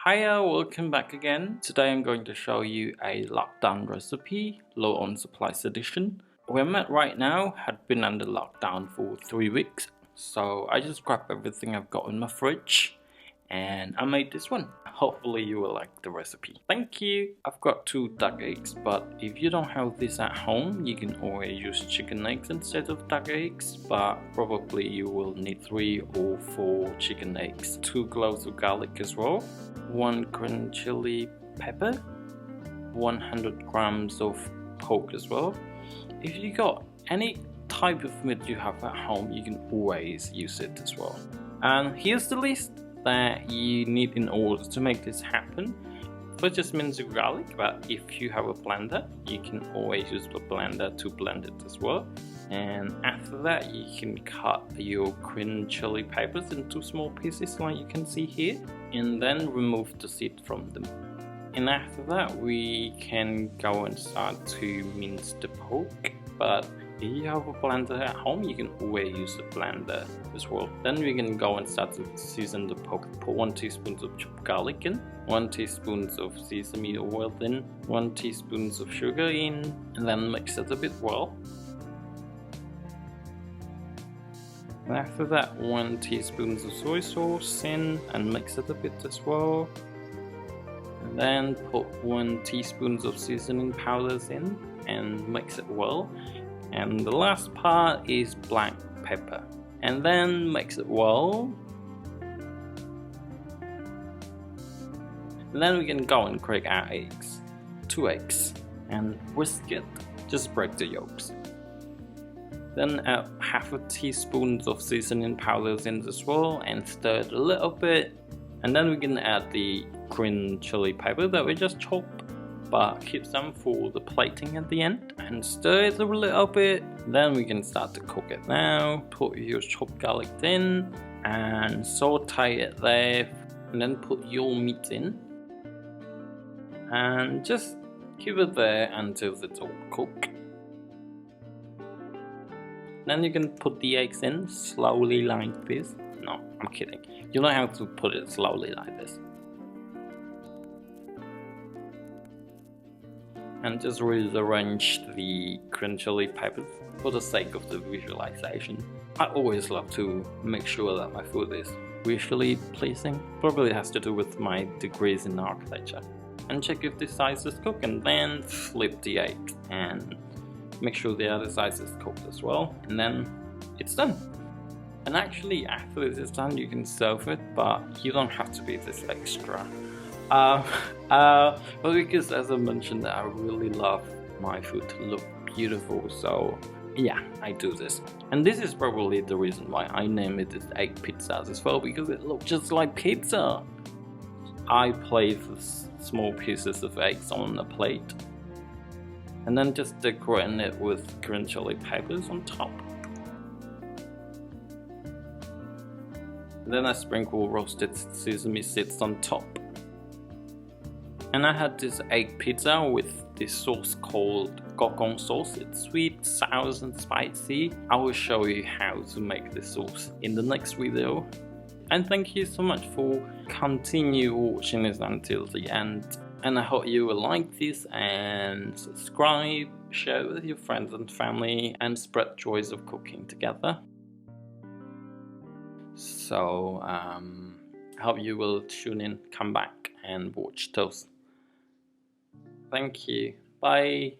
Hiya, welcome back again. Today I'm going to show you a lockdown recipe, low on supplies edition. Where I'm at right now had been under lockdown for 3 weeks, so I just grabbed everything I've got in my fridge and I made this one. Hopefully you will like the recipe. Thank you! I've got 2 duck eggs, but if you don't have this at home, you can always use chicken eggs instead of duck eggs, but probably you will need 3 or 4 chicken eggs, 2 cloves of garlic as well, 1 green chili pepper, 100 grams of pork as well. If you got any type of meat you have at home, you can always use it as well. And here's the list that you need in order to make this happen. First, just minced garlic, but if you have a blender, you can always use the blender to blend it as well. And after that, you can cut your green chili peppers into small pieces like you can see here, and then remove the seed from them. And after that, we can go and start to mince the pork, but if you have a blender at home, you can always use the blender as well. Then we can go and start to season the pork. Put 1 teaspoon of chopped garlic in, 1 teaspoon of sesame oil in, 1 teaspoon of sugar in, and then mix it a bit well. And after that, 1 teaspoon of soy sauce in and mix it a bit as well. And then put 1 teaspoon of seasoning powders in and mix it well. And the last part is black pepper, and then mix it well. And then we can go and crack our eggs, 2 eggs, and whisk it, just break the yolks. Then add half a teaspoon of seasoning powders in as well and stir it a little bit. And then we can add the green chili pepper that we just chopped, but keep some for the plating at the end, and stir it a little bit. Then we can start to cook it now. Put your chopped garlic in and saute it there, and then put your meat in and just keep it there until it's all cooked. Then you can put the eggs in slowly like this. No, I'm kidding. You don't have to put it slowly like this. And just rearrange the green chili peppers for the sake of the visualization. I always love to make sure that my food is visually pleasing. Probably has to do with my degrees in architecture. And check if this size is cooked, and then flip the egg and make sure the other side is cooked as well, and then it's done. And actually, after this is done, you can serve it, but you don't have to be this extra. But because, as I mentioned, I really love my food to look beautiful, so yeah, I do this. And this is probably the reason why I name it as egg pizzas as well, because it looks just like pizza. I place small pieces of eggs on a plate and then just decorate it with green chili peppers on top. Then I sprinkle roasted sesame seeds on top. And I had this egg pizza with this sauce called Xoxo sauce. It's sweet, sour and spicy. I will show you how to make this sauce in the next video. And thank you so much for continue watching this until the end. And I hope you will like this and subscribe, share it with your friends and family, and spread joys of cooking together. So I hope you will tune in, come back and watch those. Thank you. Bye.